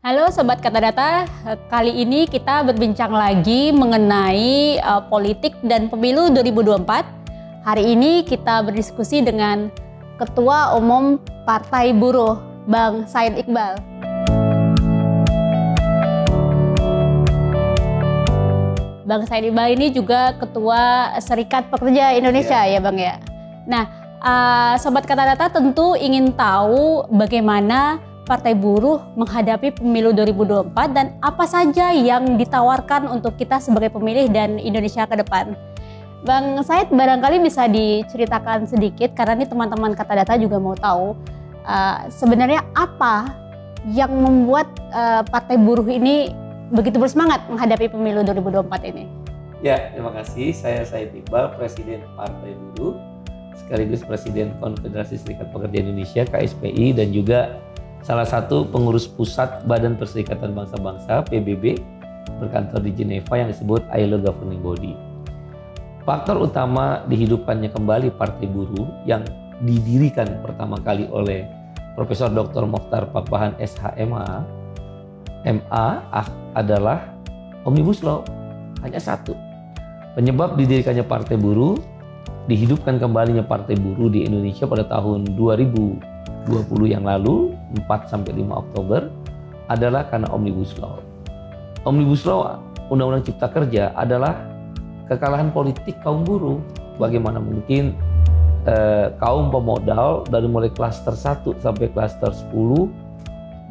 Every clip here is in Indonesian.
Halo Sobat Kata Data, kali ini kita berbincang lagi mengenai politik dan pemilu 2024. Hari ini kita berdiskusi dengan Ketua Umum Partai Buruh, Bang Said Iqbal. Bang Said Iqbal ini juga Ketua Serikat Pekerja Indonesia ya Bang ya. Nah, Sobat Kata Data tentu ingin tahu bagaimana Partai Buruh menghadapi pemilu 2024 dan apa saja yang ditawarkan untuk kita sebagai pemilih dan Indonesia ke depan. Bang Said barangkali bisa diceritakan sedikit karena ini teman-teman Kata Data juga mau tahu sebenarnya apa yang membuat Partai Buruh ini begitu bersemangat menghadapi pemilu 2024 ini. Ya, terima kasih. Saya Said Iqbal, Presiden Partai Buruh, sekaligus Presiden Konfederasi Serikat Pekerja Indonesia (KSPI) dan juga salah satu pengurus pusat Badan Perserikatan Bangsa-Bangsa (PBB) berkantor di Jeneva yang disebut ILO Governing Body. Faktor utama dihidupkannya kembali Partai Buruh yang didirikan pertama kali oleh Profesor Dr. Mokhtar Pakpahan SHMA MA adalah Omnibus Law. Hanya satu. Penyebab didirikannya Partai Buruh, dihidupkan kembalinya Partai Buruh di Indonesia pada tahun 2020 yang lalu, 4-5 Oktober, adalah karena Omnibus Law. Omnibus Law, Undang-Undang Cipta Kerja, adalah kekalahan politik kaum buruh. Bagaimana mungkin kaum pemodal dari mulai klaster 1 sampai klaster 10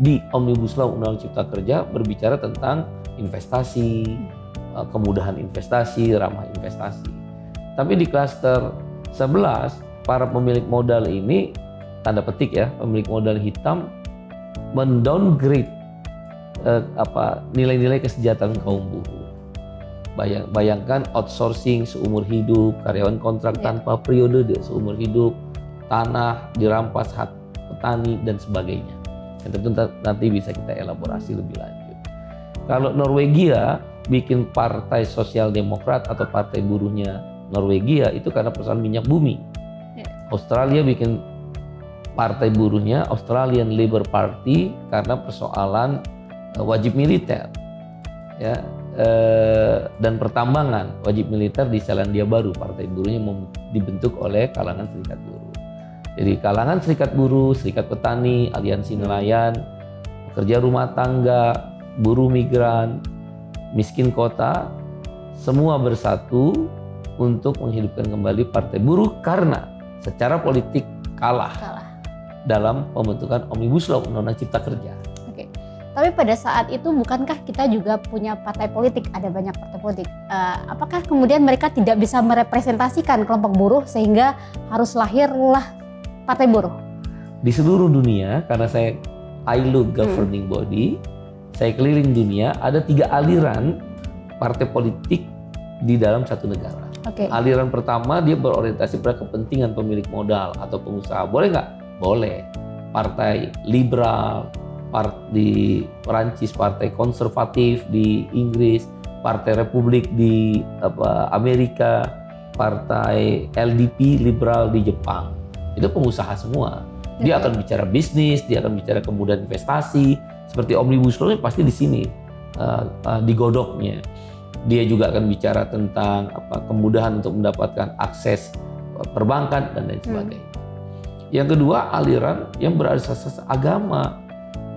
di Omnibus Law Undang-Undang Cipta Kerja berbicara tentang investasi, kemudahan investasi, ramah investasi. Tapi di klaster 11, para pemilik modal ini, tanda petik ya, pemilik modal hitam mendowngrade nilai-nilai kesejahteraan kaum buruh. Bayangkan outsourcing seumur hidup, karyawan kontrak tanpa periode seumur hidup, tanah dirampas hak petani dan sebagainya. Dan tentu nanti bisa kita elaborasi lebih lanjut. Kalau Norwegia bikin partai sosial demokrat atau partai buruhnya Norwegia itu karena persoalan minyak bumi. Australia bikin partai buruhnya Australian Labour Party karena persoalan wajib militer, ya, dan pertambangan. Wajib militer di Selandia Baru, partai buruhnya dibentuk oleh kalangan serikat buruh. Jadi kalangan serikat buruh, serikat petani, aliansi nelayan, pekerja rumah tangga, buruh migran, miskin kota, semua bersatu untuk menghidupkan kembali Partai Buruh karena secara politik kalah dalam pembentukan Omnibus Law Undang-Undang Cipta Kerja. Oke. Tapi pada saat itu bukankah kita juga punya partai politik, ada banyak partai politik. Apakah kemudian mereka tidak bisa merepresentasikan kelompok buruh sehingga harus lahirlah Partai Buruh? Di seluruh dunia, karena saya ILO Governing Body, saya keliling dunia, ada 3 aliran partai politik di dalam satu negara. Aliran pertama dia berorientasi pada kepentingan pemilik modal atau pengusaha. Boleh nggak? Boleh. Partai liberal di Perancis, partai konservatif di Inggris, partai republik di Amerika, partai LDP liberal di Jepang. Itu pengusaha semua. Dia akan bicara bisnis, dia akan bicara kemudahan investasi. Seperti Omnibus Law pasti di sini digodoknya. Dia juga akan bicara tentang kemudahan untuk mendapatkan akses perbankan dan lain sebagainya. Yang kedua, aliran yang berasas agama.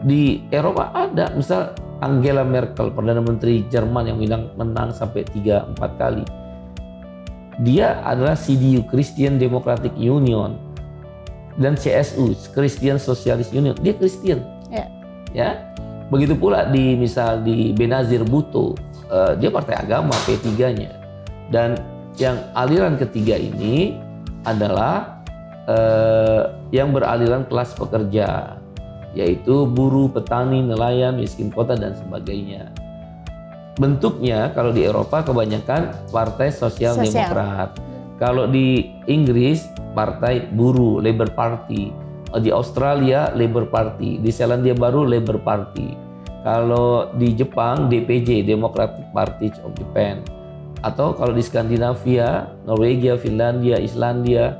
Di Eropa ada, misal Angela Merkel, Perdana Menteri Jerman yang menang sampai 3-4 kali. Dia adalah CDU, Christian Democratic Union, dan CSU, Christian Socialist Union. Dia Kristen. Ya. Begitu pula di Benazir Bhutto, dia partai agama P3-nya. Dan yang aliran ketiga ini adalah yang beraliran kelas pekerja, yaitu buruh, petani, nelayan, miskin kota dan sebagainya. Bentuknya kalau di Eropa kebanyakan partai sosial demokrat. Kalau di Inggris partai buruh, Labour Party. Di Australia Labour Party, di Selandia Baru Labour Party. Kalau di Jepang DPJ, Democratic Party of Japan. Atau kalau di Skandinavia, Norwegia, Finlandia, Islandia,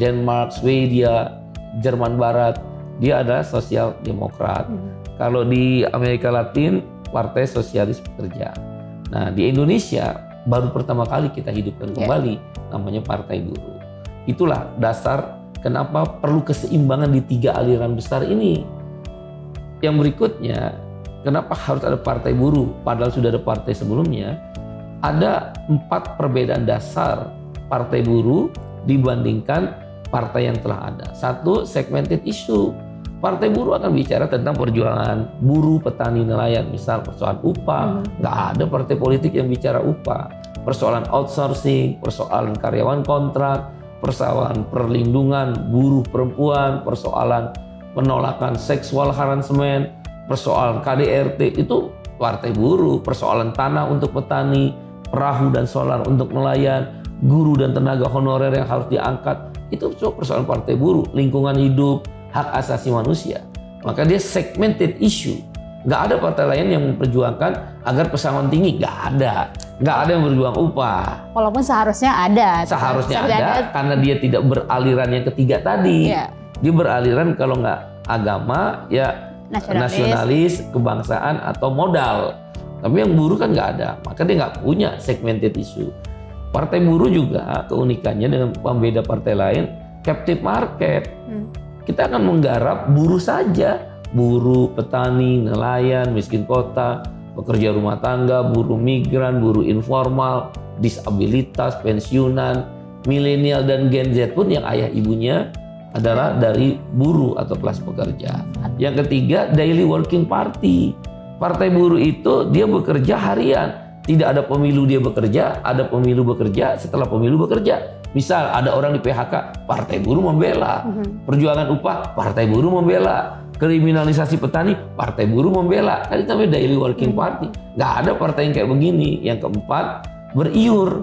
Denmark, Swedia, Jerman Barat, dia adalah sosial demokrat. Kalau di Amerika Latin, Partai Sosialis Pekerja. Nah, di Indonesia baru pertama kali kita hidupkan kembali namanya Partai Buruh. Itulah dasar kenapa perlu keseimbangan di 3 aliran besar ini. Yang berikutnya, kenapa harus ada Partai Buruh padahal sudah ada partai sebelumnya? Ada 4 perbedaan dasar Partai Buruh dibandingkan partai yang telah ada. 1, segmented issue. Partai Buruh akan bicara tentang perjuangan buruh, petani, nelayan, misal persoalan upah. Nggak ada partai politik yang bicara upah. Persoalan outsourcing, persoalan karyawan kontrak, persoalan perlindungan buruh perempuan, persoalan penolakan seksual harassment, persoalan KDRT, itu Partai Buruh. Persoalan tanah untuk petani, perahu dan solar untuk nelayan, guru dan tenaga honorer yang harus diangkat, itu persoalan Partai Buruh. Lingkungan hidup, hak asasi manusia. Maka dia segmented issue. Nggak ada partai lain yang memperjuangkan agar pesangon tinggi. Nggak ada. Nggak ada yang berjuang upah. Walaupun seharusnya ada. Seharusnya ada karena dia tidak beraliran yang ketiga tadi. Dia beraliran kalau nggak agama, ya nasionalis, kebangsaan, atau modal. Tapi yang buruh kan nggak ada. Maka dia nggak punya segmented issue. Partai Buruh juga keunikannya dengan pembeda partai lain, captive market. Kita akan menggarap buruh saja, buruh petani, nelayan, miskin kota, pekerja rumah tangga, buruh migran, buruh informal, disabilitas, pensiunan, milenial dan Gen Z pun yang ayah ibunya adalah dari buruh atau kelas pekerja. Yang ketiga, daily working party. Partai Buruh itu dia bekerja harian. Tidak ada pemilu dia bekerja, ada pemilu bekerja, setelah pemilu bekerja. Misal ada orang di PHK, Partai Buruh membela. Perjuangan upah, Partai Buruh membela. Kriminalisasi petani, Partai Buruh membela. Kan itu namanya daily working party. Nggak ada partai yang kayak begini. Yang keempat, beriur.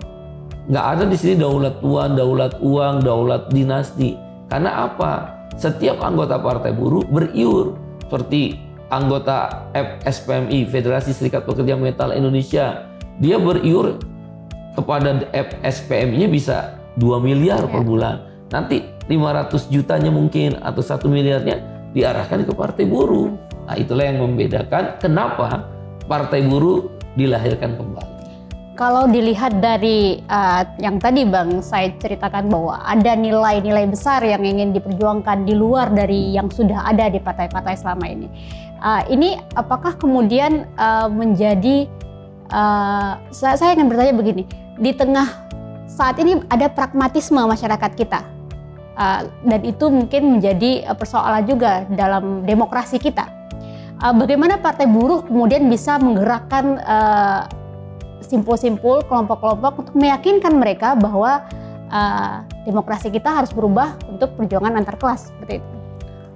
Nggak ada di sini daulat tuan, daulat uang, daulat dinasti. Karena apa? Setiap anggota Partai Buruh beriur. Seperti anggota FSPMI, Federasi Serikat Pekerja Metal Indonesia. Dia beriur kepada FSPMI-nya bisa 2 miliar per bulan. Nanti 500 jutanya mungkin atau 1 miliarnya diarahkan ke Partai Buruh. Nah, itulah yang membedakan kenapa Partai Buruh dilahirkan kembali. Kalau dilihat dari yang tadi Bang saya ceritakan bahwa ada nilai-nilai besar yang ingin diperjuangkan di luar dari yang sudah ada di partai-partai selama ini. Ini apakah kemudian menjadi saya ingin bertanya begini, di tengah saat ini ada pragmatisme masyarakat kita dan itu mungkin menjadi persoalan juga dalam demokrasi kita. Bagaimana Partai Buruh kemudian bisa menggerakkan simpul-simpul, kelompok-kelompok untuk meyakinkan mereka bahwa demokrasi kita harus berubah untuk perjuangan antar kelas seperti itu.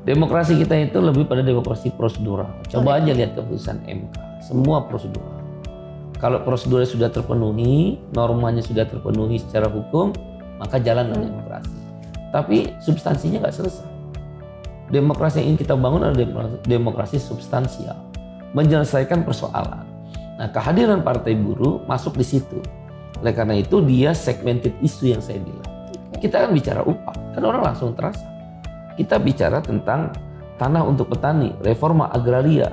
Demokrasi kita itu lebih pada demokrasi prosedural. Coba aja lihat keputusan MK, semua prosedural. Kalau prosedurnya sudah terpenuhi, normanya sudah terpenuhi secara hukum, maka jalanlah demokrasi. Tapi substansinya nggak selesai. Demokrasi yang ingin kita bangun adalah demokrasi substansial, menyelesaikan persoalan. Nah, kehadiran Partai Buruh masuk di situ. Oleh karena itu dia segmented issue yang saya bilang. Kita kan bicara upah, kan orang langsung terasa. Kita bicara tentang tanah untuk petani, reforma agraria,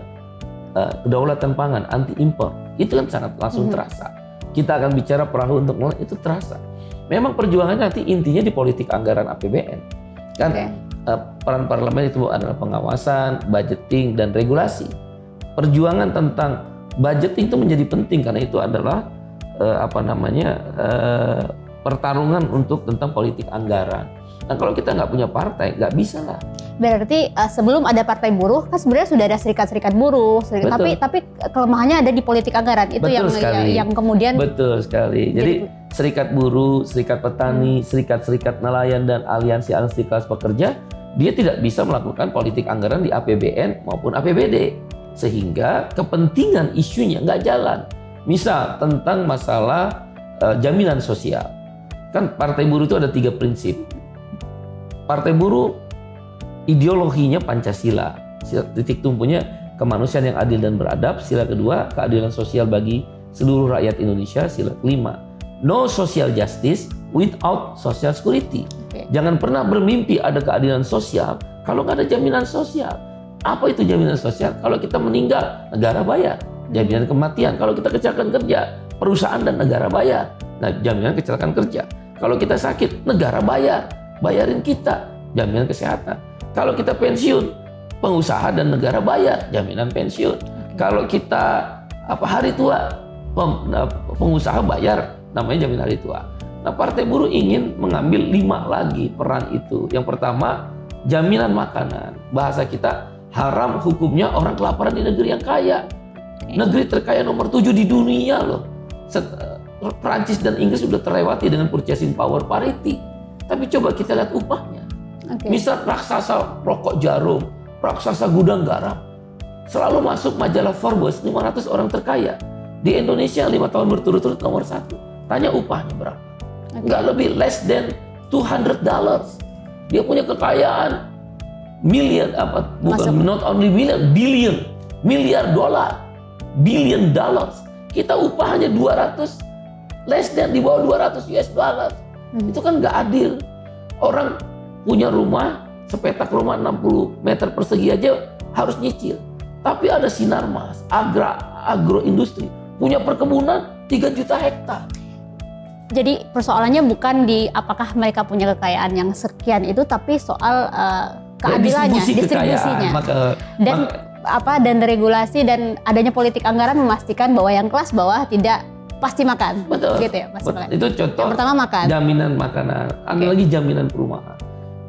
kedaulatan pangan, anti impor, itu kan sangat langsung terasa. Kita akan bicara perahu untuk nelayan, itu terasa. Memang perjuangannya nanti intinya di politik anggaran APBN. Kan peran parlemen itu adalah pengawasan, budgeting, dan regulasi. Perjuangan tentang budgeting itu menjadi penting karena itu adalah pertarungan untuk tentang politik anggaran. Nah, kalau kita nggak punya partai, nggak bisa lah. Berarti sebelum ada Partai Buruh kan sebenarnya sudah ada serikat-serikat buruh, tapi kelemahannya ada di politik anggaran itu yang kemudian. Betul sekali. Jadi serikat buruh, serikat petani, serikat-serikat nelayan dan aliansi-aliansi kelas pekerja, dia tidak bisa melakukan politik anggaran di APBN maupun APBD, sehingga kepentingan isunya nggak jalan. Misal tentang masalah jaminan sosial, kan Partai Buruh itu ada 3 prinsip. Partai Buruh ideologinya Pancasila, titik tumpunya kemanusiaan yang adil dan beradab, sila kedua keadilan sosial bagi seluruh rakyat Indonesia, sila kelima no social justice without social security. Jangan pernah bermimpi ada keadilan sosial kalau nggak ada jaminan sosial. Apa itu jaminan sosial? Kalau kita meninggal, negara bayar. Jaminan kematian, kalau kita kecelakaan kerja, perusahaan dan negara bayar. Nah, jaminan kecelakaan kerja. Kalau kita sakit, negara bayar. Bayarin kita, jaminan kesehatan. Kalau kita pensiun, pengusaha dan negara bayar, jaminan pensiun. Kalau kita hari tua, pengusaha bayar, namanya jaminan hari tua. Nah, Partai Buruh ingin mengambil 5 lagi peran itu. Yang pertama, jaminan makanan. Bahasa kita, haram hukumnya orang kelaparan di negeri yang kaya. Negeri terkaya nomor 7 di dunia loh. Prancis dan Inggris sudah terlewati dengan purchasing power parity. Tapi coba kita lihat upahnya. Misal raksasa rokok jarum, raksasa gudang garam, selalu masuk majalah Forbes 500 orang terkaya. Di Indonesia 5 tahun berturut-turut nomor 1. Tanya upahnya berapa? Nggak lebih, less than $200. Dia punya kekayaan million, not only million, billion, miliar dolar, billion dollars. Kita upahnya 200, less than, di bawah 200 US dollar. Itu kan nggak adil. Orang punya rumah, sepetak rumah 60 meter persegi aja harus nyicil. Tapi ada Sinarmas, agroindustri, punya perkebunan 3 juta hektar. Jadi persoalannya bukan di apakah mereka punya kekayaan yang sekian itu, tapi soal keadilannya, distribusinya. Dan regulasi dan adanya politik anggaran memastikan bahwa yang kelas bawah tidak pasti makan. Betul. Gitu ya, pasti makan. Itu contoh. Yang pertama makan. Jaminan makanan. Ada lagi jaminan perumahan.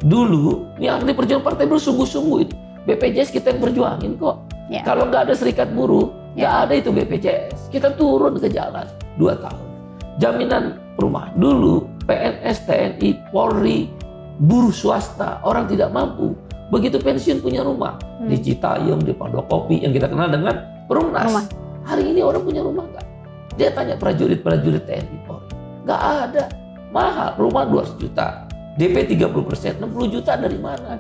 Dulu yang diperjuangkan Partai Buruh sungguh-sungguh itu. BPJS kita yang perjuangin kok. Ya. Kalau nggak ada serikat buruh, nggak ada itu BPJS. Kita turun ke jalan 2 tahun. Jaminan perumahan. Dulu PNS, TNI, Polri, buruh swasta, orang tidak mampu. Begitu pensiun punya rumah. Di Citayam, di Pondokopi, yang kita kenal dengan Perumnas. Hari ini orang punya rumah nggak? Dia tanya prajurit-prajurit TNI, Polri. Nggak ada. Mahal. Rumah 200 juta. DP 30%, 60 juta dari mana?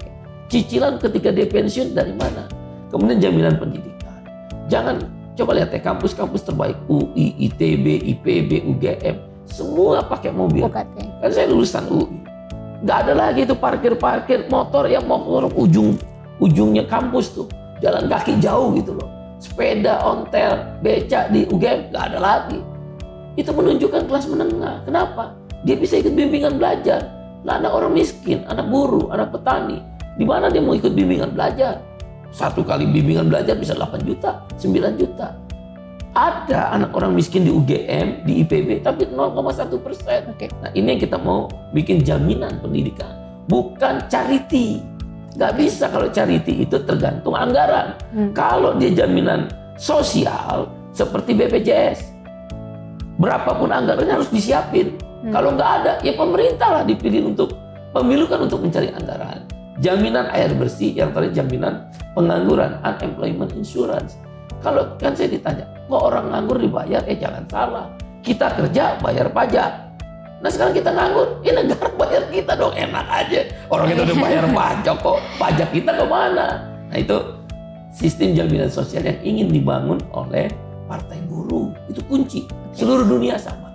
Cicilan ketika dia pensiun dari mana? Kemudian jaminan pendidikan. Jangan, coba lihat ya, kampus-kampus terbaik. UI, ITB, IPB, UGM. Semua pakai mobil. Kan saya lulusan UI. Nggak ada lagi itu parkir-parkir motor yang mau ke ujungnya kampus tuh. Jalan kaki jauh gitu loh. Sepeda, ontel, becak di UGM, nggak ada lagi. Itu menunjukkan kelas menengah. Kenapa? Dia bisa ikut bimbingan belajar. Nah, anak orang miskin, anak buruh, anak petani. Di mana dia mau ikut bimbingan belajar? 1 kali bimbingan belajar bisa 8 juta, 9 juta. Ada anak orang miskin di UGM, di IPB, tapi 0,1%. Nah, ini yang kita mau bikin jaminan pendidikan. Bukan charity. Nggak bisa kalau charity itu tergantung anggaran. Kalau dia jaminan sosial seperti BPJS, berapapun anggarannya harus disiapin. Kalau nggak ada, ya pemerintah lah dipilih untuk pemilu kan untuk mencari anggaran. Jaminan air bersih, yang tadi jaminan pengangguran, unemployment insurance. Kalau kan saya ditanya, kok orang nganggur dibayar? Jangan salah. Kita kerja bayar pajak. Nah sekarang kita nganggur, negara bayar kita dong, enak aja. Orang kita udah bayar pajak kok, pajak kita kemana? Nah itu sistem jaminan sosial yang ingin dibangun oleh Partai Buruh. Itu kunci, seluruh dunia sama.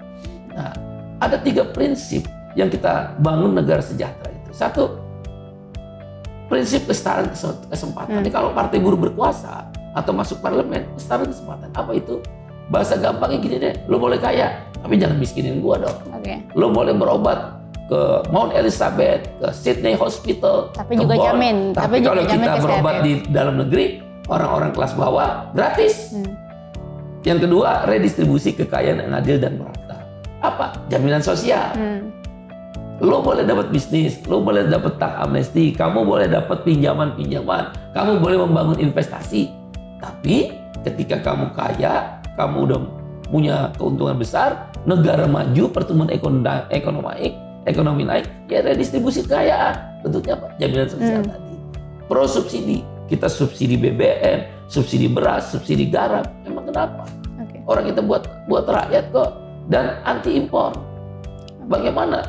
Nah ada 3 prinsip yang kita bangun negara sejahtera itu. 1, prinsip kesetaraan kesempatan. Jadi kalau Partai Buruh berkuasa atau masuk parlemen, kesetaraan kesempatan. Apa itu? Bahasa gampangnya gini deh, lo boleh kaya, tapi jangan miskinin gua dong. Lo boleh berobat ke Mount Elizabeth, ke Sydney Hospital, tapi juga Bonn. Jamin. Tapi kalau kita berobat di dalam negeri, orang-orang kelas bawah gratis. Yang kedua, redistribusi kekayaan yang adil dan merata. Apa? Jaminan sosial. Lo boleh dapat bisnis, lo boleh dapat tax amnesti, kamu boleh dapat pinjaman-pinjaman, kamu boleh membangun investasi. Tapi ketika kamu kaya, kamu udah punya keuntungan besar, negara maju, pertumbuhan ekonomi naik, ya redistribusi kekayaan. Bentuknya apa? Jaminan sosial tadi. Pro subsidi, kita subsidi BBM, subsidi beras, subsidi garam. Emang kenapa? Orang kita buat rakyat kok, dan anti impor. Bagaimana?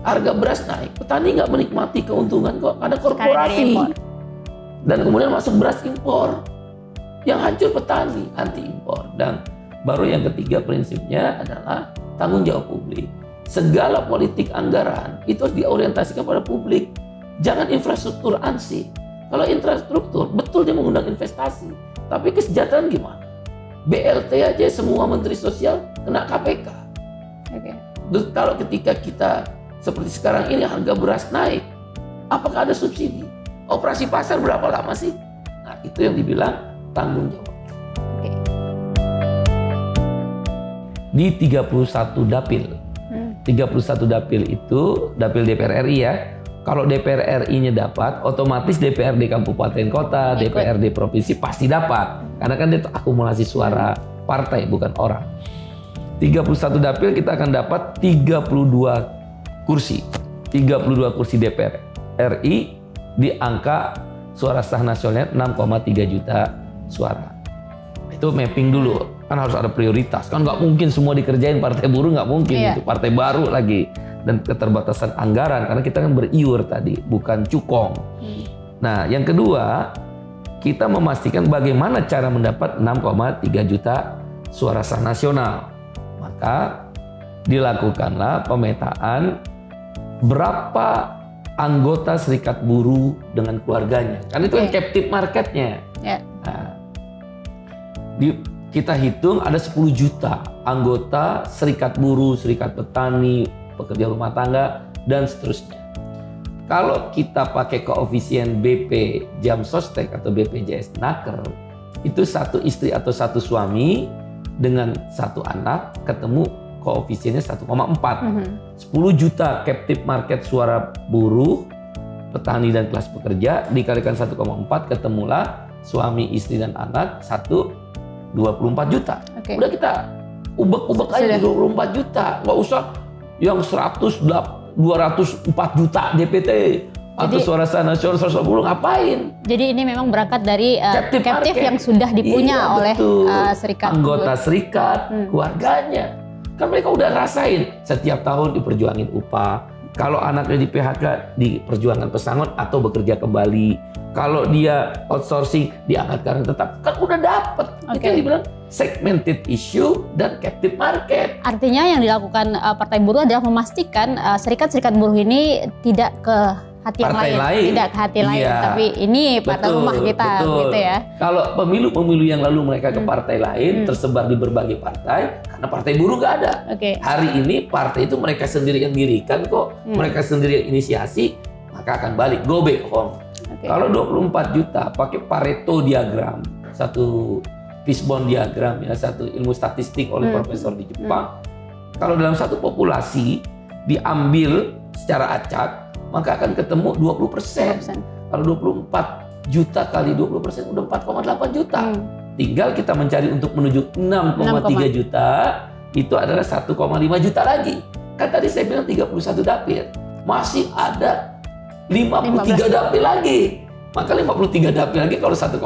Harga beras naik, petani nggak menikmati keuntungan kok, ada korporasi. Dan kemudian masuk beras impor. Yang hancur petani, anti impor. Dan baru yang ketiga prinsipnya adalah tanggung jawab publik. Segala politik anggaran itu harus diorientasikan pada publik. Jangan infrastruktur ansih. Kalau infrastruktur, betul dia mengundang investasi. Tapi kesejahteraan gimana? BLT aja semua menteri sosial kena KPK. Oke. Kalau ketika kita seperti sekarang ini harga beras naik, apakah ada subsidi? Operasi pasar berapa lama sih? Nah, itu yang dibilang tanggung jawab. Oke. Di 31 dapil. 31 dapil itu dapil DPR RI ya. Kalau DPR RI-nya dapat, otomatis DPRD kabupaten kota, DPRD provinsi pasti dapat. Karena kan dia akumulasi suara partai, bukan orang. 31 dapil kita akan dapat 32 kursi. 32 kursi DPR RI di angka suara sah nasionalnya 6,3 juta suara. Itu mapping dulu. Kan harus ada prioritas. Kan nggak mungkin semua dikerjain partai buruh, nggak mungkin. Itu partai baru lagi. Dan keterbatasan anggaran, karena kita kan beriur tadi, bukan cukong. Nah, yang kedua, kita memastikan bagaimana cara mendapat 6,3 juta suara sah nasional. Maka dilakukanlah pemetaan berapa anggota serikat buruh dengan keluarganya. Kan itu kan captive marketnya. Nah, kita hitung ada 10 juta anggota serikat buruh, serikat petani, pekerja rumah tangga, dan seterusnya. Kalau kita pakai koefisien BP Jam Sostek atau BPJS Naker, itu satu istri atau satu suami dengan satu anak ketemu koefisiennya 1,4. 10 juta captive market suara buruh, petani dan kelas pekerja dikalikan 1,4 ketemulah suami, istri dan anak 24 juta. Udah kita ubek-ubek aja 24 juta, nggak usah yang 204 juta DPT atau suara sah nasional 110 ngapain? Jadi ini memang berangkat dari captive yang sudah dipunya oleh serikat anggota serikat, keluarganya. Kan mereka udah rasain setiap tahun diperjuangin upah. Kalau anaknya di PHK diperjuangkan pesangon atau bekerja kembali. Kalau dia outsourcing diangkat karena tetap, kan udah dapet. Itu yang dibilang segmented issue dan captive market. Artinya yang dilakukan Partai Buruh adalah memastikan serikat-serikat buruh ini tidak ke hati partai yang lain, tidak ke hati lain, tapi ini partai rumah kita, gitu ya. Kalau pemilu-pemilu yang lalu mereka ke partai lain, tersebar di berbagai partai, karena Partai Buruh nggak ada. Hari ini partai itu mereka sendiri yang dirikan kok, mereka sendiri yang inisiasi, maka akan balik, go back home. Kalau 24 juta pakai Pareto diagram, satu fishbone diagram ya, satu ilmu statistik oleh profesor di Jepang. Kalau dalam satu populasi diambil secara acak, maka akan ketemu 20%. Kalau 24 juta kali 20% udah 4,8 juta. Tinggal kita mencari untuk menuju 6,3 juta, itu adalah 1,5 juta lagi. Kan tadi saya bilang 31 dapil. Masih ada 53 dapil lagi. Maka 53 dapil lagi kalau 1,5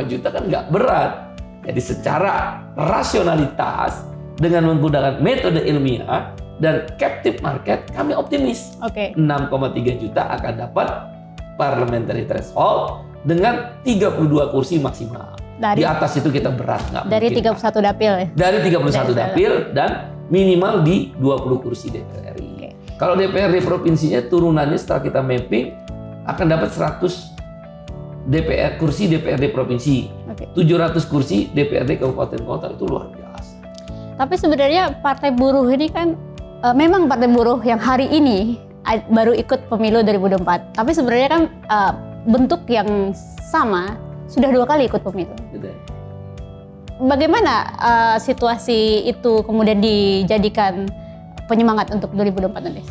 juta kan nggak berat. Jadi secara rasionalitas dengan menggunakan metode ilmiah dan captive market, kami optimis 6,3 juta akan dapat parliamentary threshold dengan 32 kursi maksimal. Di atas itu kita berat, nggak dari mungkin. 31 dapil ya? Dari 31 dapil dan minimal di 20 kursi DPR RI. Kalau DPRD provinsinya turunannya setelah kita mapping akan dapat 100 kursi DPRD provinsi, 700 kursi DPRD kabupaten kota, itu luar biasa. Tapi sebenarnya Partai Buruh ini kan memang Partai Buruh yang hari ini baru ikut pemilu 2024. Tapi sebenarnya kan bentuk yang sama sudah 2 kali ikut pemilu. Bagaimana situasi itu kemudian dijadikan penyemangat untuk 2024 nanti?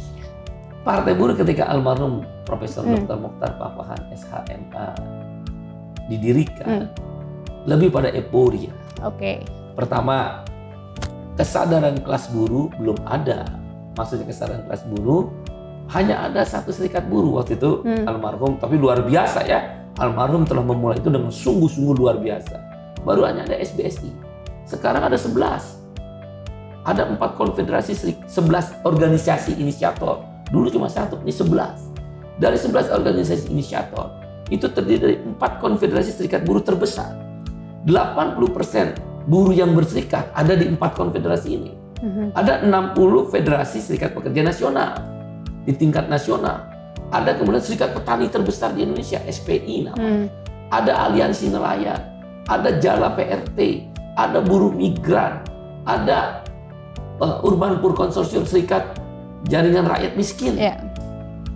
Partai Buruh ketika almarhum Profesor Dr. Mokhtar Papahan SHMA didirikan lebih pada euforia. Pertama, kesadaran kelas buruh belum ada. Maksudnya kesadaran kelas buruh hanya ada satu serikat buruh waktu itu almarhum, tapi luar biasa ya. Almarhum telah memulai itu dengan sungguh-sungguh luar biasa. Baru hanya ada SBSI. Sekarang ada 11. Ada 4 konfederasi, 11 organisasi inisiator. Dulu cuma 1, ini 11. Dari 11 organisasi inisiator, itu terdiri dari 4 konfederasi serikat buruh terbesar. 80% buruh yang berserikat ada di 4 konfederasi ini. Ada 60 federasi serikat pekerja nasional di tingkat nasional. Ada kemudian serikat petani terbesar di Indonesia, SPI namanya. Ada aliansi nelayan, ada Jala PRT, ada buruh migran, ada Urban Poor Consortium, serikat jaringan rakyat miskin.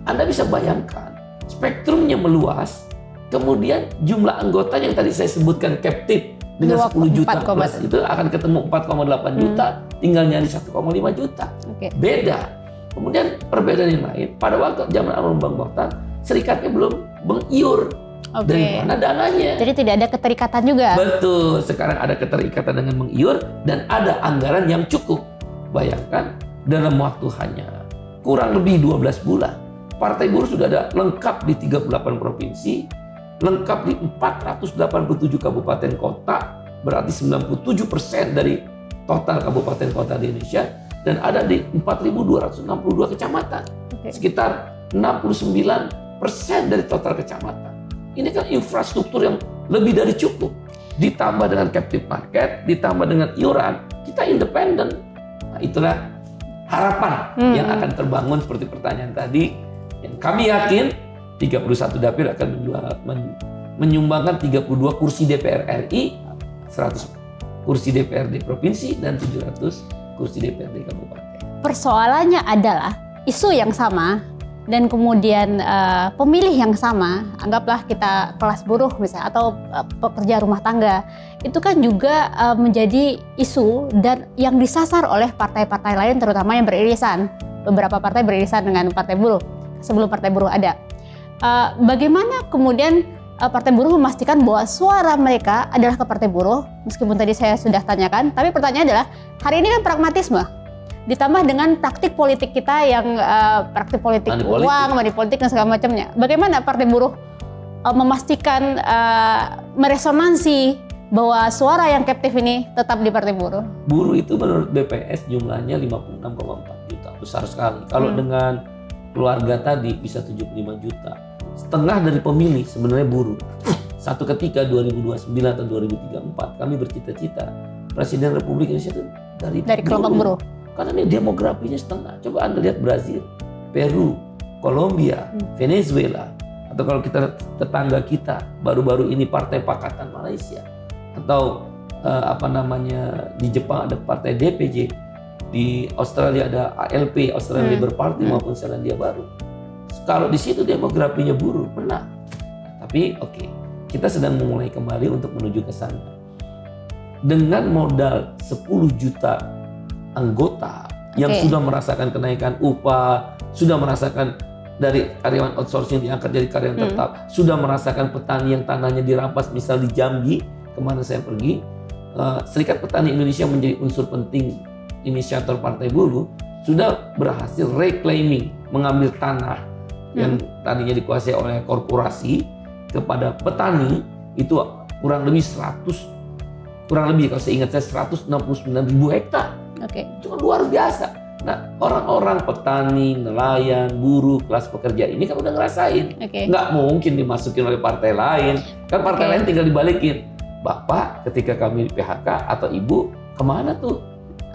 Anda bisa bayangkan, spektrumnya meluas, kemudian jumlah anggota yang tadi saya sebutkan captive dengan 10 juta plus itu akan ketemu 4,8 juta, tinggal nyari 1,5 juta. Beda. Kemudian perbedaan yang lain, pada waktu zaman Anwar Bang Mokhtar, serikatnya belum mengiur. Dari mana dananya? Jadi tidak ada keterikatan juga. Betul, sekarang ada keterikatan dengan mengiur dan ada anggaran yang cukup. Bayangkan, dalam waktu hanya kurang lebih 12 bulan, Partai Buruh sudah ada lengkap di 38 provinsi, lengkap di 487 kabupaten kota, berarti 97% dari total kabupaten kota di Indonesia, dan ada di 4.262 kecamatan, sekitar 69% dari total kecamatan. Ini kan infrastruktur yang lebih dari cukup, ditambah dengan captive market, ditambah dengan iuran, kita independen. Nah, itulah harapan yang akan terbangun seperti pertanyaan tadi, yang kami yakin 31 Dapil akan menyumbangkan 32 kursi DPR RI, 100 kursi DPRD provinsi, dan 700 kursi DPRD kabupaten. Persoalannya adalah isu yang sama dan kemudian pemilih yang sama, anggaplah kita kelas buruh misalnya atau pekerja rumah tangga, itu kan juga menjadi isu dan yang disasar oleh partai-partai lain, terutama yang beririsan. Beberapa partai beririsan dengan Partai Buruh sebelum Partai Buruh ada. Bagaimana kemudian Partai Buruh memastikan bahwa suara mereka adalah ke Partai Buruh, meskipun tadi saya sudah tanyakan, tapi pertanyaannya adalah, hari ini kan pragmatisme, ditambah dengan praktik politik kita yang praktik politik uang, money politik dan segala macamnya. Bagaimana Partai Buruh memastikan meresonansi bahwa suara yang captive ini tetap di Partai Buruh? Buruh itu menurut BPS jumlahnya 56,4 juta, besar sekali. Kalau dengan keluarga tadi bisa 75 juta. Setengah dari pemilih sebenarnya buruh. Satu ketika 2029 atau 2034 kami bercita-cita Presiden Republik Indonesia itu dari kelompok buruh. Karena ini demografinya setengah. Coba Anda lihat Brazil, Peru, Kolombia, Venezuela, atau kalau kita tetangga kita baru-baru ini Partai Pakatan Malaysia, atau di Jepang ada Partai DPJ, di Australia ada ALP, Australian Labour Party maupun Selandia Baru. Kalau di situ demografinya buruh, menang. Tapi kita sedang memulai kembali untuk menuju ke sana. Dengan modal 10 juta anggota yang sudah merasakan kenaikan upah, sudah merasakan dari karyawan outsourcing diangkat jadi karyawan tetap, sudah merasakan petani yang tanahnya dirampas, misal di Jambi, kemana saya pergi, Serikat Petani Indonesia menjadi unsur penting inisiator Partai Buruh, sudah berhasil reclaiming, mengambil tanah yang tadinya dikuasai oleh korporasi kepada petani, itu kurang lebih kalau saya ingat 169.000 hektar. Itu kan luar biasa. Nah, orang-orang petani, nelayan, buruh, kelas pekerja ini kan udah ngerasain. Nggak mungkin dimasukin oleh partai lain. Kan partai lain tinggal dibalikin. Bapak ketika kami di PHK atau Ibu kemana tuh?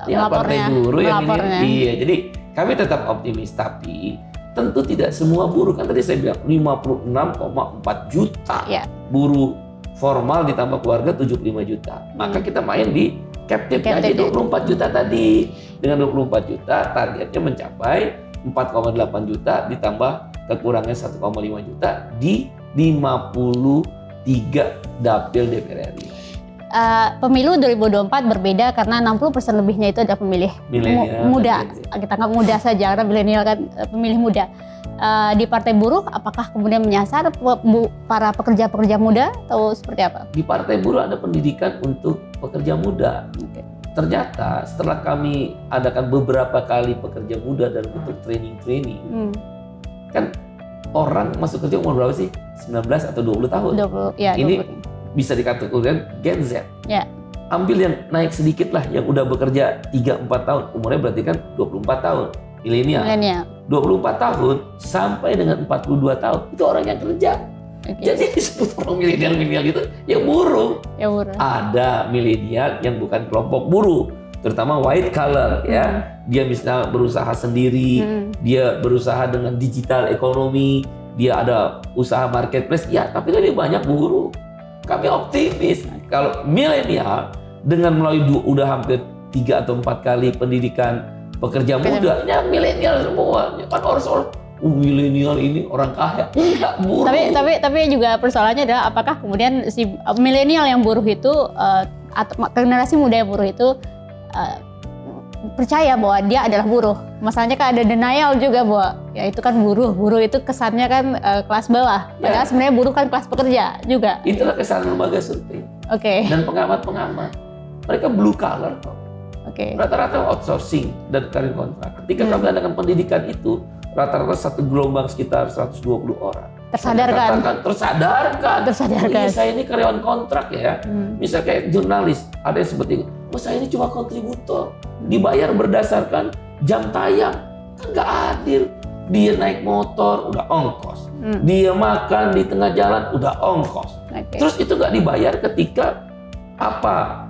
Ya Partai Buruh yang ini. Iya, jadi kami tetap optimis, tapi tentu tidak semua buruh. Kan tadi saya bilang 56,4 juta buruh formal ditambah keluarga 75 juta. Maka kita main di captive aja 24 juta tadi. Dengan 24 juta targetnya mencapai 4,8 juta ditambah kekurangan 1,5 juta di 53 dapil DPR RI. Pemilu 2024 berbeda karena 60% lebihnya itu adalah pemilih muda. Kita anggap muda saja karena milenial kan pemilih muda. Di Partai Buruh apakah kemudian menyasar para pekerja-pekerja muda atau seperti apa? Di Partai Buruh ada pendidikan untuk pekerja muda. Ternyata setelah kami adakan beberapa kali pekerja muda dan untuk training, kan orang masuk kerja umur berapa sih? 19 atau 20 tahun. 20, ya, ini 20. Bisa dikategorikan Gen Z. Ambil yang naik sedikit lah, yang udah bekerja 3-4 tahun, umurnya berarti kan 24 tahun. Milenial. 24 tahun sampai dengan 42 tahun, itu orang yang kerja. Jadi disebut orang milenial itu yang buruh. Ada milenial yang bukan kelompok buruh, terutama white collar ya. Dia misalnya berusaha sendiri, dia berusaha dengan digital ekonomi, dia ada usaha marketplace, ya tapi lebih banyak buruh. Kami optimis kalau milenial dengan melalui udah hampir 3 atau 4 kali pendidikan pekerja muda, ya milenial semua. Kan orang milenial ini orang kaya, enggak buruh. Tapi juga persoalannya adalah apakah kemudian si milenial yang buruh itu atau generasi muda yang buruh itu percaya bahwa dia adalah buruh. Masalahnya kan ada denial juga bahwa ya itu kan buruh itu kesannya kan kelas bawah. Padahal sebenarnya buruh kan kelas pekerja juga. Itulah kesan lembaga survei. Dan pengamat-pengamat mereka blue collar kok. Rata-rata outsourcing dan karir kontrak. Ketika kami adakan pendidikan itu, rata-rata satu gelombang sekitar 120 orang. Tersadarkan. Iya, saya ini karyawan kontrak ya. Misal kayak jurnalis, ada yang seperti itu. Saya ini cuma kontributor, dibayar berdasarkan jam tayang, kan nggak adil. Dia naik motor udah ongkos, dia makan di tengah jalan udah ongkos. Terus itu nggak dibayar ketika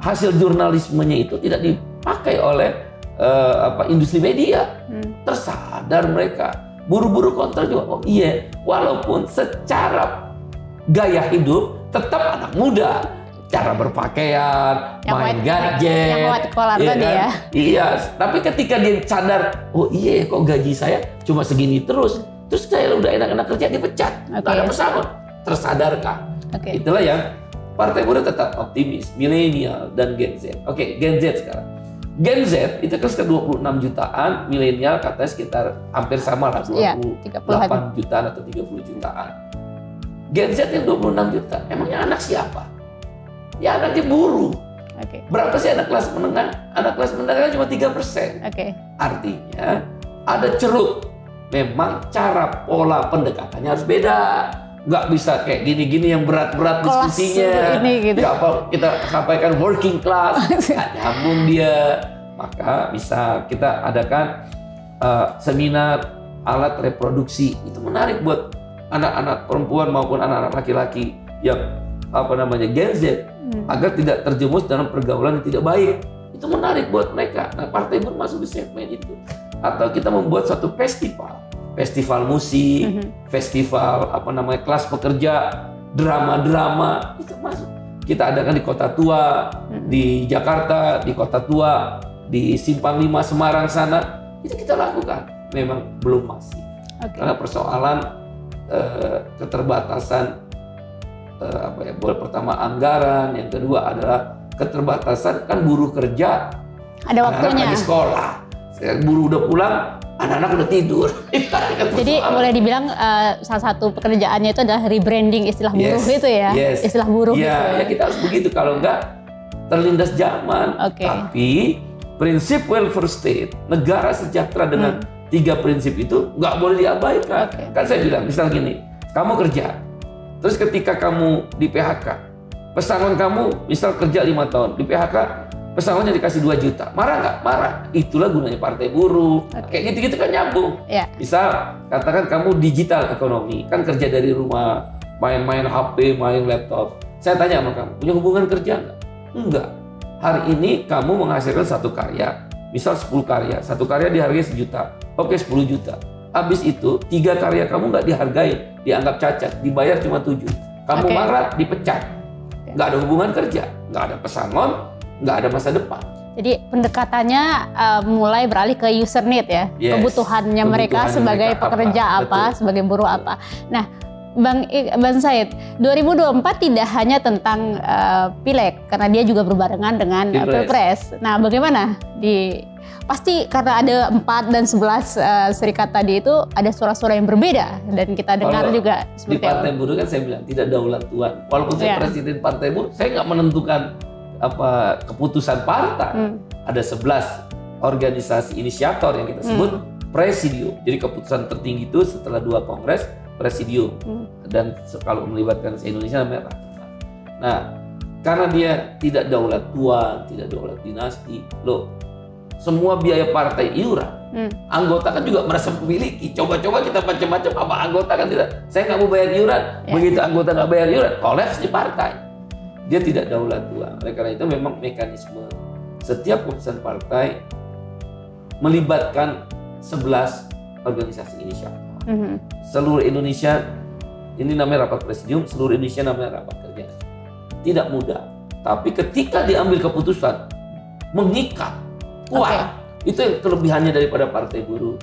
hasil jurnalismenya itu tidak dipakai oleh industri media. Tersadar mereka. Buru-buru kontrak juga, walaupun secara gaya hidup tetap anak muda, cara berpakaian, main gadget, yang white collar tadi ya. Iya, tapi ketika dia sadar, kok gaji saya cuma segini terus saya udah enak-enak kerja dipecat, nggak ada pesangon, tersadarkan. Itulah yang Partai Buruh tetap optimis, milenial dan Gen Z. Gen Z sekarang. Gen Z itu kan sekitar 26 jutaan, milenial katanya sekitar hampir sama lah, 28 jutaan atau 30 jutaan. Gen Z yang 26 juta, emangnya anak siapa? Ya anaknya buruh. Berapa sih anak kelas menengah? Anak kelas menengah cuma 3%. Artinya ada ceruk. Memang cara pola pendekatannya harus beda. Nggak bisa kayak gini-gini yang berat-berat diskusinya. Ya apa kita sampaikan working class, nggak nyambung dia. Maka bisa kita adakan seminar alat reproduksi. Itu menarik buat anak-anak perempuan maupun anak-anak laki-laki yang Gen Z agar tidak terjerumus dalam pergaulan yang tidak baik. Itu menarik buat mereka. Nah, Partai Buruh masuk di segmen itu. Atau kita membuat suatu festival musik, festival kelas pekerja, drama-drama, itu masuk. Kita adakan di Kota Tua, di Jakarta, di Kota Tua, di Simpang 5 Semarang sana, itu kita lakukan. Memang belum masif. Karena persoalan keterbatasan pertama anggaran, yang kedua adalah keterbatasan kan buruh kerja, ada waktunya. Lagi sekolah, buruh udah pulang, anak-anak udah tidur. Jadi boleh dibilang salah satu pekerjaannya itu adalah rebranding istilah buruh itu ya, istilah buruh itu. Ya kita harus begitu, kalau enggak terlindas zaman. Tapi prinsip welfare state, negara sejahtera dengan 3 prinsip itu nggak boleh diabaikan. Kan saya bilang, misal gini, kamu kerja, terus ketika kamu di PHK, pesangon kamu misal kerja 5 tahun, di PHK pesangonnya dikasih 2 juta, marah nggak? Marah. Itulah gunanya Partai Buruh. Kayak gitu-gitu kan nyambung. Misal katakan kamu digital ekonomi, kan kerja dari rumah, main-main HP, main laptop. Saya tanya sama kamu, punya hubungan kerja nggak? Enggak. Hari ini kamu menghasilkan satu karya, misal 10 karya, satu karya dihargai 1 juta. Oke, 10 juta. Habis itu 3 karya kamu nggak dihargai, dianggap cacat, dibayar cuma 7. Kamu marah, dipecat. Nggak ada hubungan kerja, nggak ada pesangon, nggak ada masa depan. Jadi pendekatannya mulai beralih ke user need ya, kebutuhannya mereka sebagai pekerja apa, sebagai buruh apa. Nah, Bang Said, 2024 tidak hanya tentang pileg, karena dia juga berbarengan dengan pilpres. Nah, bagaimana pasti karena ada 4 dan 11 serikat tadi itu ada suara-suara yang berbeda, dan kita dengar juga seperti di Partai Buruh kan saya bilang tidak daulat tuan. Walaupun saya presiden Partai Buruh, saya nggak menentukan keputusan partai. Ada 11 organisasi inisiator yang kita sebut presidium. Jadi keputusan tertinggi itu setelah 2 kongres, presidium. Dan kalau melibatkan se-Indonesia namanya Rakernas. Nah, karena dia tidak daulat tuan, tidak daulat dinasti, semua biaya partai iuran. Anggota kan juga merasa memiliki. Coba-coba kita macam-macam, apa anggota kan tidak. Saya nggak mau bayar iuran. Begitu anggota nggak bayar iuran, kolaps di partai. Dia tidak daulat tuan. Oleh karena itu memang mekanisme setiap keputusan partai melibatkan 11 organisasi inisiator. Seluruh Indonesia, ini namanya rapat presidium, seluruh Indonesia namanya rapat kerja. Tidak mudah, tapi ketika diambil keputusan mengikat, kuat, itu yang kelebihannya daripada partai buruh.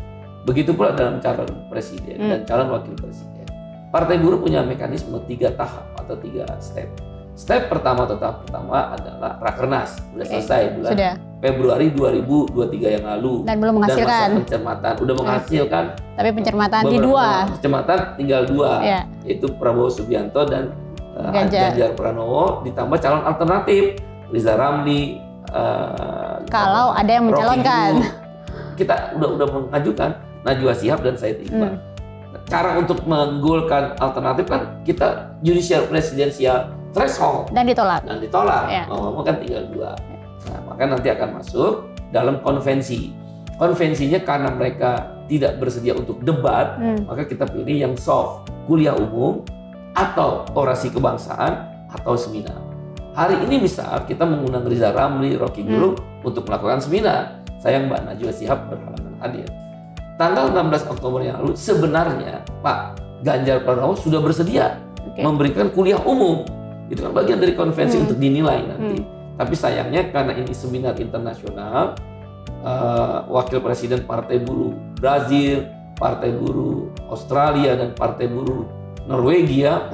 Begitu pula dalam calon presiden dan calon wakil presiden. Partai buruh punya mekanisme 3 tahap atau 3 step. Step pertama adalah Rakernas, sudah selesai bulan Februari 2023 yang lalu. Dan belum menghasilkan. Dan masa pencermatan, udah menghasilkan. Tapi pencermatan di 2. Pencermatan tinggal 2, yaitu Prabowo Subianto dan Ganjar Pranowo, ditambah calon alternatif Riza Ramli. Kalau ada yang mencalonkan. Kita udah mengajukan Najwa Shihab dan Said Iqbal. Cara untuk menggolkan alternatif kan kita judicial presidensial threshold dan ditolak. Ngomong kan tinggal 2. Nah, maka nanti akan masuk dalam konvensi. Konvensinya karena mereka tidak bersedia untuk debat, maka kita pilih yang soft, kuliah umum atau orasi kebangsaan atau seminar. Hari ini misal kita mengundang Riza Ramli, Rocky Gerung untuk melakukan seminar. Sayang Mbak Najwa Shihab berhalangan hadir. Tanggal 16 Oktober yang lalu sebenarnya Pak Ganjar Pranowo sudah bersedia memberikan kuliah umum. Itu kan bagian dari konvensi untuk dinilai nanti. Tapi sayangnya karena ini seminar internasional, wakil presiden Partai Buruh Brazil, Partai Buruh Australia, dan Partai Buruh Norwegia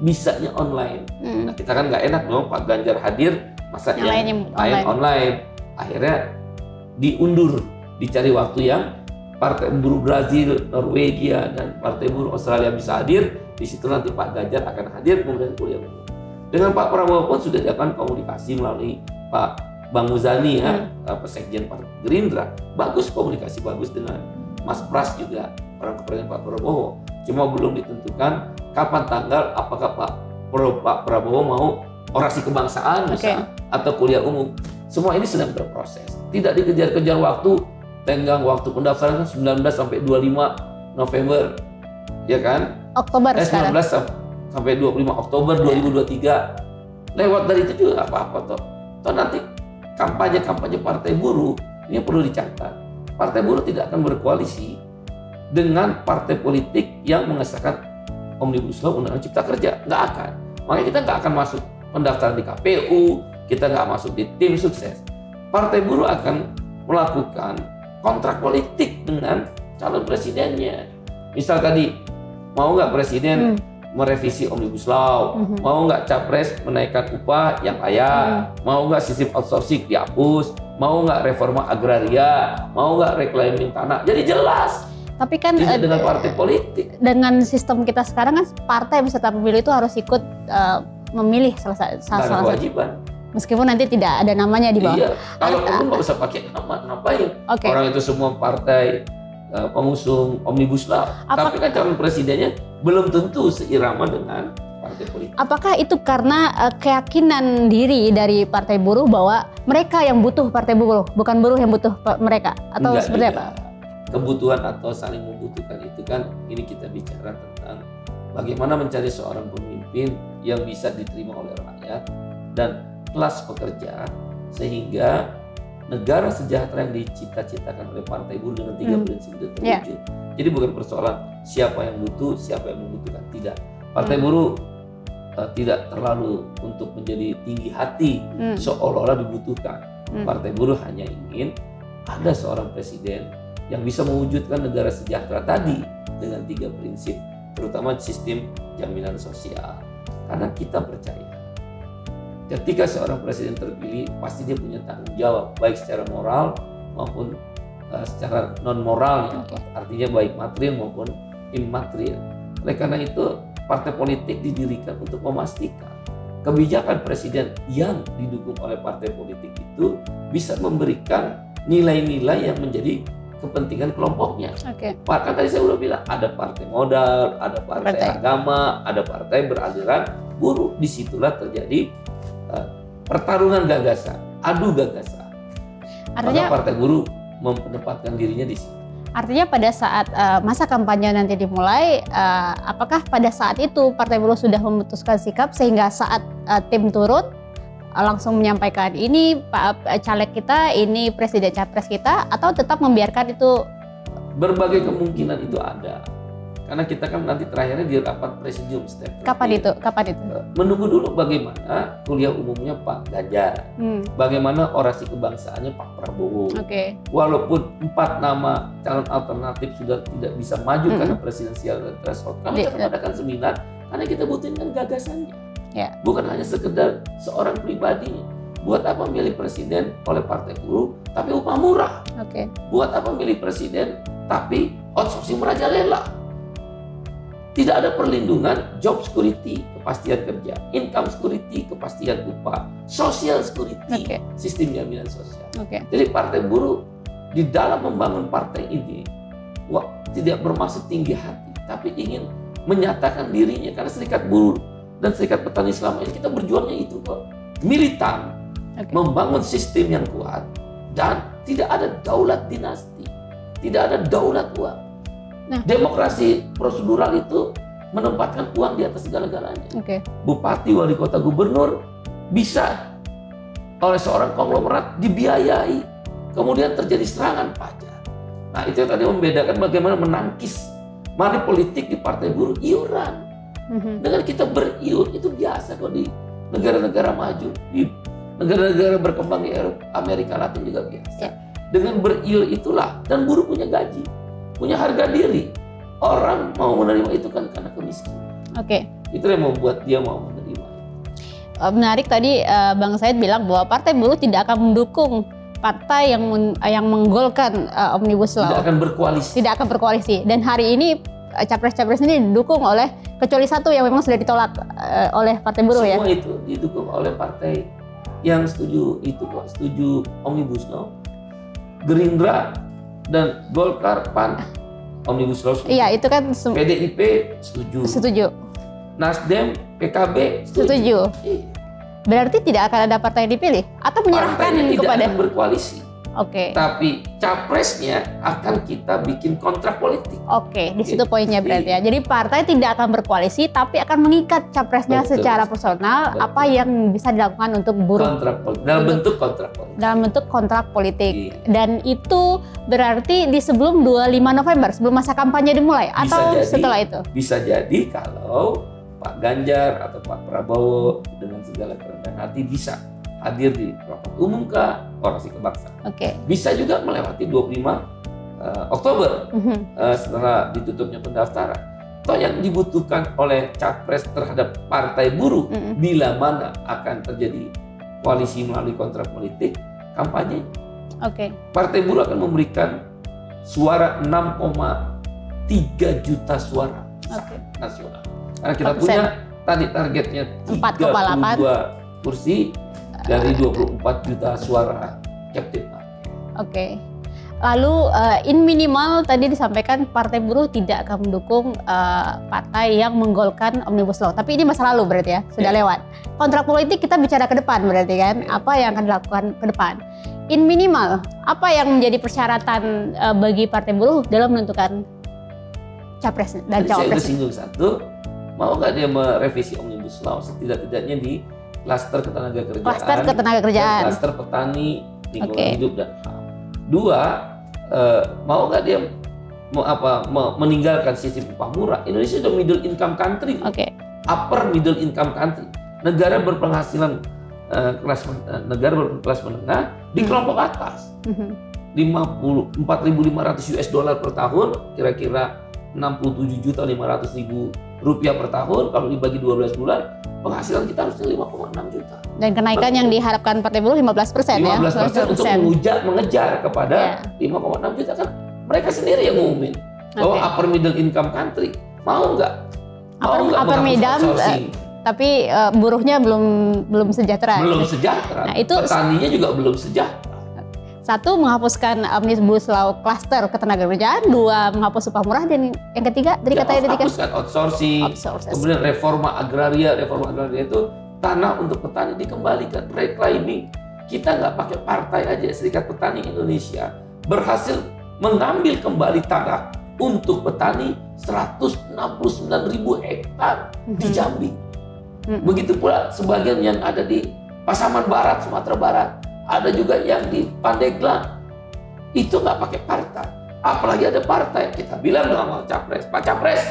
bisanya online. Nah kita kan nggak enak dong Pak Ganjar hadir, masa yang lain online. Akhirnya diundur, dicari waktu yang Partai Buruh Brazil, Norwegia, dan Partai Buruh Australia bisa hadir. Di situ nanti Pak Ganjar akan hadir, kemudian kuliah umum. Dengan Pak Prabowo pun sudah dilakukan komunikasi melalui Pak Bang Muzani, Sekjen Partai Gerindra. Bagus, komunikasi bagus dengan Mas Pras juga, orang kepercayaan Pak Prabowo. Cuma belum ditentukan kapan tanggal, apakah Pak Prabowo mau orasi kebangsaan misalnya, atau kuliah umum. Semua ini sedang berproses. Tidak dikejar-kejar waktu, tenggang waktu pendaftaran 19 sampai 25 November, ya kan? Oktober 19 sampai 25 Oktober 2023. Lewat dari itu juga apa-apa toh. Toh nanti kampanye Partai Buruh, ini perlu dicatat. Partai Buruh tidak akan berkoalisi dengan partai politik yang mengesahkan Omnibus Law Undang-Undang Cipta Kerja. Nggak akan. Makanya kita nggak akan masuk pendaftaran di KPU, kita nggak masuk di tim sukses. Partai Buruh akan melakukan kontrak politik dengan calon presidennya. Misal tadi, mau nggak presiden merevisi Omnibus Law, mau nggak capres menaikkan upah yang layak, mau nggak sistem outsourcing dihapus, mau nggak reforma agraria, mau nggak reclaiming tanah. Jadi jelas. Tapi kan dengan partai politik. Dengan sistem kita sekarang kan partai peserta pemilu itu harus ikut memilih salah satu kewajiban. Meskipun nanti tidak ada namanya di bawah. Iya, kalau perlu nggak usah pakai nama, ngapain? Orang itu semua partai pengusung Omnibus Law. Tapi kan calon presidennya belum tentu seirama dengan partai politik. Apakah itu karena keyakinan diri dari Partai Buruh bahwa mereka yang butuh Partai Buruh, bukan buruh yang butuh mereka? Atau enggak, seperti apa? Kebutuhan atau saling membutuhkan itu kan, ini kita bicara tentang bagaimana mencari seorang pemimpin yang bisa diterima oleh rakyat dan kelas pekerja, sehingga negara sejahtera yang dicita-citakan oleh Partai Buruh dengan 3 prinsip itu terwujud. Jadi bukan persoalan siapa yang butuh, siapa yang membutuhkan, tidak. Partai Buruh tidak terlalu untuk menjadi tinggi hati seolah-olah dibutuhkan. Partai Buruh hanya ingin ada seorang presiden yang bisa mewujudkan negara sejahtera tadi dengan 3 prinsip, terutama sistem jaminan sosial. Karena kita percaya ketika seorang presiden terpilih, pasti dia punya tanggung jawab, baik secara moral maupun secara non-moralnya, artinya baik material maupun immaterial. Oleh karena itu, partai politik didirikan untuk memastikan kebijakan presiden yang didukung oleh partai politik itu bisa memberikan nilai-nilai yang menjadi kepentingan kelompoknya. Bahkan tadi saya udah bilang, ada partai modal, ada partai agama, ada partai beraliran buruh. Disitulah terjadi pertarungan gagasan, adu gagasan. Artinya partai buruh menempatkan dirinya di situ. Artinya pada saat masa kampanye nanti dimulai, apakah pada saat itu Partai Buruh sudah memutuskan sikap sehingga saat tim turut langsung menyampaikan ini Pak caleg kita, ini presiden capres kita, atau tetap membiarkan itu? Berbagai kemungkinan itu ada. Karena kita kan nanti terakhirnya di rapat presidium step. Kapan itu? Menunggu dulu bagaimana kuliah umumnya Pak Ganjar, bagaimana orasi kebangsaannya Pak Prabowo. Walaupun 4 nama calon alternatif sudah tidak bisa maju karena presidensial threshold, kami akan mengadakan seminar karena kita butuhkan gagasannya. Bukan hanya sekedar seorang pribadi. Buat apa milih presiden oleh Partai Buruh tapi upah murah? Buat apa milih presiden tapi outsourcing merajalela? Tidak ada perlindungan, job security, kepastian kerja, income security, kepastian upah, social security, sistem jaminan sosial. Jadi Partai Buruh di dalam membangun partai ini tidak bermaksud tinggi hati, tapi ingin menyatakan dirinya, karena Serikat Buruh dan Serikat Petani selama ini kita berjuangnya itu kok militan, membangun sistem yang kuat, dan tidak ada daulat dinasti, tidak ada daulat uang. Demokrasi prosedural itu menempatkan uang di atas segala-galanya. Bupati, wali kota, gubernur bisa oleh seorang konglomerat dibiayai, kemudian terjadi serangan pajak. Nah, itu yang tadi membedakan bagaimana menangkis money politik di Partai Buruh, iuran. Dengan kita beriur itu biasa kok di negara-negara maju, di negara-negara berkembang di Eropa, Amerika Latin juga biasa. Dengan beriur itulah, dan buruh punya gaji, punya harga diri. Orang mau menerima itu kan karena kemiskinan. Itu yang membuat dia mau menerima. Menarik tadi Bang Said bilang bahwa Partai Buruh tidak akan mendukung partai yang menggolkan Omnibus Law. Tidak akan berkoalisi. Dan hari ini capres-capres ini didukung oleh, kecuali satu yang memang sudah ditolak oleh Partai Buruh. Semua itu didukung oleh partai yang setuju Omnibus Law. Gerindra dan Golkar, PAN, Omnibus Law setuju. Itu kan PDIP setuju. Nasdem, PKB setuju. Berarti tidak akan ada partai yang dipilih atau menyerahkan kepada tidak berkoalisi. Tapi capresnya akan kita bikin kontrak politik. Di situ poinnya berarti ya. Jadi partai tidak akan berkoalisi tapi akan mengikat capresnya secara personal. Apa yang bisa dilakukan untuk buruh dalam bentuk kontrak politik. Dan itu berarti di sebelum 25 November, sebelum masa kampanye dimulai atau setelah itu? Bisa jadi kalau Pak Ganjar atau Pak Prabowo dengan segala kerendahan hati bisa hadir di rapat umum ke orasi kebangsaan. Bisa juga melewati 25 Oktober setelah ditutupnya pendaftaran. Toh yang dibutuhkan oleh capres terhadap Partai Buruh bila mana akan terjadi koalisi melalui kontrak politik, kampanye. Partai Buruh akan memberikan suara 6,3 juta suara nasional. Karena kita punya tadi targetnya 32 kursi dari 24 juta suara captive market. Lalu in minimal tadi disampaikan Partai Buruh tidak akan mendukung partai yang menggolkan Omnibus Law. Tapi ini masa lalu berarti ya, sudah lewat. Kontrak politik kita bicara ke depan berarti kan, apa yang akan dilakukan ke depan. In minimal, apa yang menjadi persyaratan bagi Partai Buruh dalam menentukan capres dan cawapres? Saya singgung satu, mau nggak dia merevisi Omnibus Law setidak-tidaknya di klaster ketenagakerjaan, klaster petani, lingkungan hidup dan HAM. 2, mau nggak dia meninggalkan sistem upah murah? Indonesia sudah middle income country, upper middle income country, negara berpenghasilan kelas menengah di kelompok atas. 4.500 US dollar per tahun, kira-kira 67.500.000 rupiah per tahun. Kalau dibagi 12 bulan, penghasilan kita harusnya 5,6 juta. Dan kenaikan yang diharapkan Partai Buruh 15% ya? 15% untuk mengejar kepada 5,6 juta. Kan mereka sendiri yang ngumumin bahwa upper middle income country. Mau nggak? Upper middle, tapi buruhnya belum sejahtera. Belum sejahtera. Nah, itu petaninya juga belum sejahtera. 1, menghapuskan Omnibus Law klaster ketenagakerjaan. 2, menghapus upah murah. Dan yang ketiga, tadi katanya menghapuskan outsourcing. Kemudian reforma agraria itu tanah untuk petani dikembalikan, reclaiming. Kita nggak pakai partai aja, Serikat Petani Indonesia berhasil mengambil kembali tanah untuk petani 169.000 hektar di Jambi. Begitu pula sebagian yang ada di Pasaman Barat, Sumatera Barat. Ada juga yang di Pandeglang. Itu nggak pakai partai. Apalagi ada partai. Kita bilang sama Capres, Pak Capres,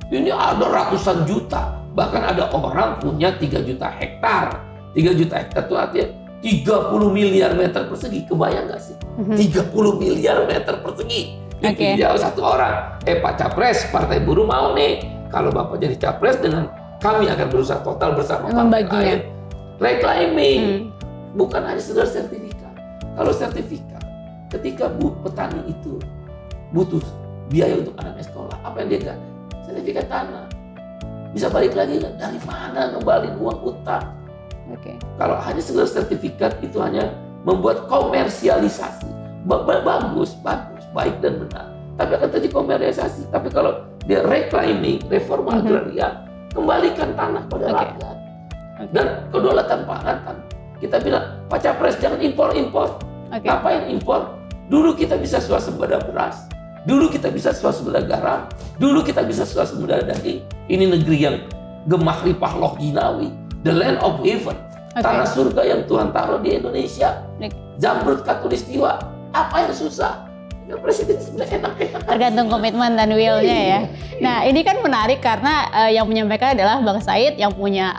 ini ada ratusan juta. Bahkan ada orang punya 3 juta hektar. 3 juta hektar itu artinya 30 miliar meter persegi. Kebayang nggak sih? 30 miliar meter persegi. Jauh satu orang. Pak Capres, Partai Buruh mau nih. Kalau Bapak jadi Capres, dengan kami akan berusaha total bersama partai lain. Reclaiming. Bukan hanya sekedar sertifikat. Kalau sertifikat, ketika petani itu butuh biaya untuk anaknya sekolah, apa yang dia gandeng? Sertifikat tanah. Bisa balik lagi nggak? Dari mana ngembalin uang utang? Kalau hanya sekedar sertifikat, itu hanya membuat komersialisasi. Bagus, baik dan benar. Tapi akan terjadi komersialisasi. Tapi kalau dia reclaiming, reforma agraria, kembalikan tanah pada rakyat. Dan kedaulatan pangan, kita bilang, Pak Capres jangan impor-impor. Ngapain impor? Dulu kita bisa swasembada beras. Dulu kita bisa swasembada garam. Dulu kita bisa swasembada daging. Ini negeri yang gemah ripah loh jinawi. The land of heaven. Tanah surga yang Tuhan taruh di Indonesia. Zamrud Katulistiwa. Apa yang susah? Presiden sebenarnya enak-enak. Tergantung komitmen dan will-nya ya. Nah, ini kan menarik karena yang menyampaikan adalah Bang Said yang punya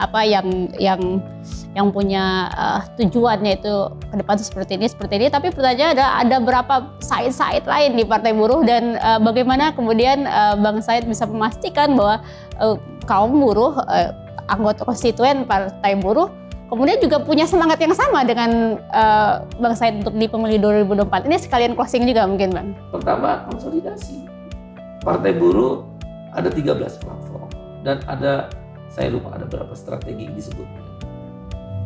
yang punya tujuannya itu ke depan seperti ini. Tapi pertanyaan ada berapa Said lain di Partai Buruh dan bagaimana kemudian Bang Said bisa memastikan bahwa kaum buruh, anggota konstituen Partai Buruh kemudian juga punya semangat yang sama dengan Bang Said untuk di pemilu 2024. Ini sekalian closing juga mungkin Bang. Pertama, konsolidasi. Partai Buruh ada 13 platform. Dan ada, saya lupa ada berapa strategi disebutnya.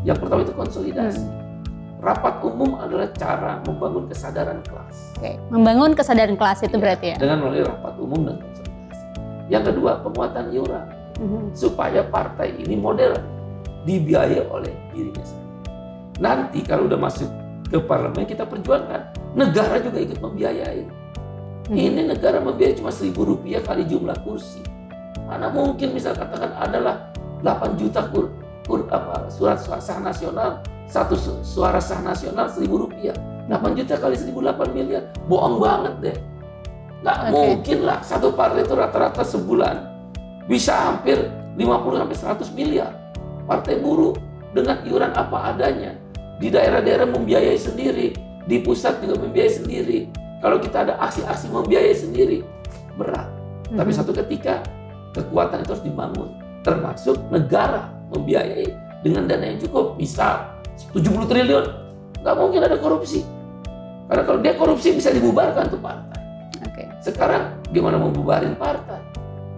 Yang pertama itu konsolidasi. Rapat umum adalah cara membangun kesadaran kelas. Membangun kesadaran kelas itu berarti ya? Dengan melalui rapat umum dan konsolidasi. Yang kedua, penguatan iuran. Supaya partai ini model dibiayai oleh dirinya sendiri. Nanti kalau udah masuk ke parlemen, kita perjuangkan. Negara juga ikut membiayai. Ini negara membiayai cuma Rp1.000 kali jumlah kursi. Mana mungkin misal katakan adalah 8 juta surat sah nasional, satu suara sah nasional Rp1.000. 8 juta kali 1.008 miliar. Bohong banget deh. Nggak mungkin lah satu partai itu rata-rata sebulan bisa hampir 50-100 miliar. Partai Buruh dengan iuran apa adanya, di daerah-daerah membiayai sendiri, di pusat juga membiayai sendiri. Kalau kita ada aksi-aksi membiayai sendiri, berat. Tapi satu ketika kekuatan itu harus dibangun, termasuk negara membiayai dengan dana yang cukup. Misal 70 triliun, nggak mungkin ada korupsi. Karena kalau dia korupsi bisa dibubarkan tuh partai. Sekarang gimana membubarin partai?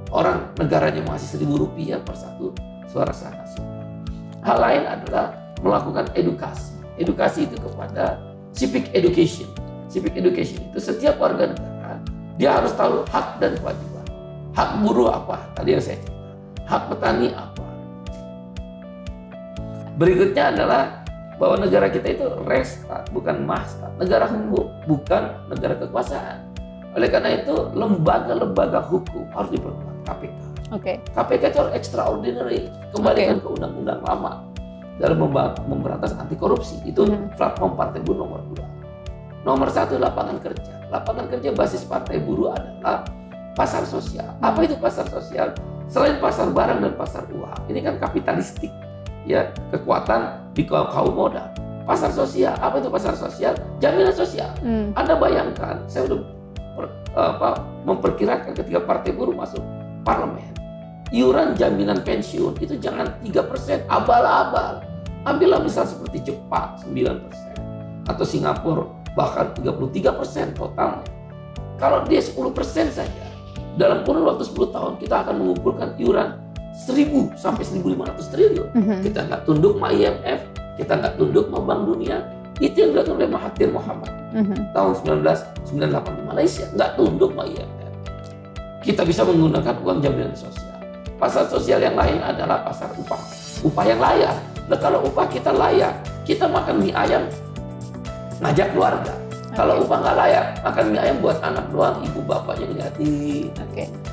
Orang negaranya masih Rp1.000 per satu suara sah nasional. Hal lain adalah melakukan edukasi. Edukasi itu kepada civic education. Civic education itu setiap warga negara dia harus tahu hak dan kewajiban. Hak buruh apa? Tadi yang saya cerita. Hak petani apa? Berikutnya adalah bahwa negara kita itu restat, bukan mahstat. Negara hukum, bukan negara kekuasaan. Oleh karena itu lembaga-lembaga hukum harus diperkuat. KPK. KPK itu extraordinary, kembalikan ke undang-undang lama dalam memberantas anti korupsi. Itu platform Partai Buruh nomor 2. Nomor 1 lapangan kerja. Lapangan kerja basis Partai Buruh adalah pasar sosial. Apa itu pasar sosial? Selain pasar barang dan pasar uang, ini kan kapitalistik, ya, kekuatan di kaum modal. Pasar sosial, apa itu pasar sosial? Jaminan sosial. Anda bayangkan, saya udah memperkirakan ketika Partai Buruh masuk parlemen, iuran jaminan pensiun itu jangan 3%, abal-abal. Ambillah misal seperti Jepang 9% atau Singapura bahkan 33% totalnya. Kalau dia 10% saja, dalam kurun waktu 10 tahun kita akan mengumpulkan iuran 1.000 sampai 1.500 triliun. Kita nggak tunduk sama IMF, kita nggak tunduk sama Bank Dunia. Itu yang dilakukan oleh Mahathir Mohamad tahun 1998 di Malaysia, nggak tunduk sama IMF. Kita bisa menggunakan uang jaminan sosial. Pasar sosial yang lain adalah pasar upah. Upah yang layak. Nah, kalau upah kita layak, kita makan mie ayam ngajak keluarga. Kalau upah nggak layak, makan mie ayam buat anak doang, ibu bapaknya negatif.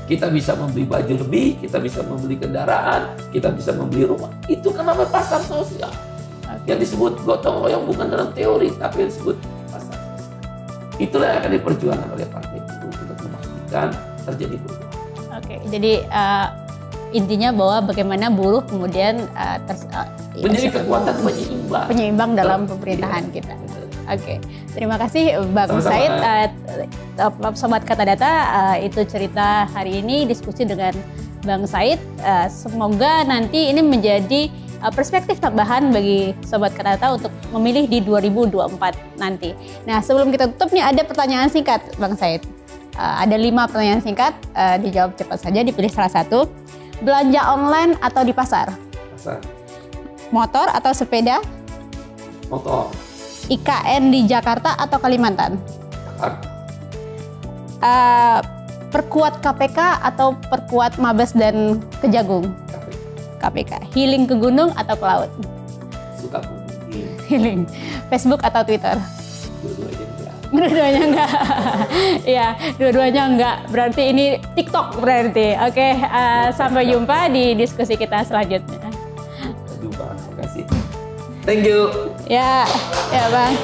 Kita bisa membeli baju lebih, kita bisa membeli kendaraan, kita bisa membeli rumah. Itu kenapa pasar sosial. yang disebut gotong royong bukan dalam teori, tapi yang disebut pasar. Itulah yang akan diperjuangkan oleh Partai Buruh untuk memastikan terjadi perubahan. Oke, jadi intinya bahwa bagaimana buruh kemudian menjadi kekuatan penyeimbang dalam pemerintahan kita. Oke, terima kasih Bang Said. Sobat Kata Data, itu cerita hari ini, diskusi dengan Bang Said. Semoga nanti ini menjadi perspektif tambahan bagi Sobat Kata Data untuk memilih di 2024 nanti. Nah, sebelum kita tutup nih ada pertanyaan singkat Bang Said. Ada 5 pertanyaan singkat, dijawab cepat saja, dipilih salah satu. Belanja online atau di pasar? Pasar. Motor atau sepeda? Motor. IKN di Jakarta atau Kalimantan? Jakarta. Perkuat KPK atau perkuat Mabes dan Kejagung? KPK. Healing ke gunung atau ke laut? Suka healing. Facebook atau Twitter? Dua-duanya enggak. Dua-duanya enggak. Ya, dua-duanya enggak. Berarti ini TikTok berarti. Oke, sampai jumpa di diskusi kita selanjutnya. Sampai jumpa. Terima kasih. Thank you. Ya Bang.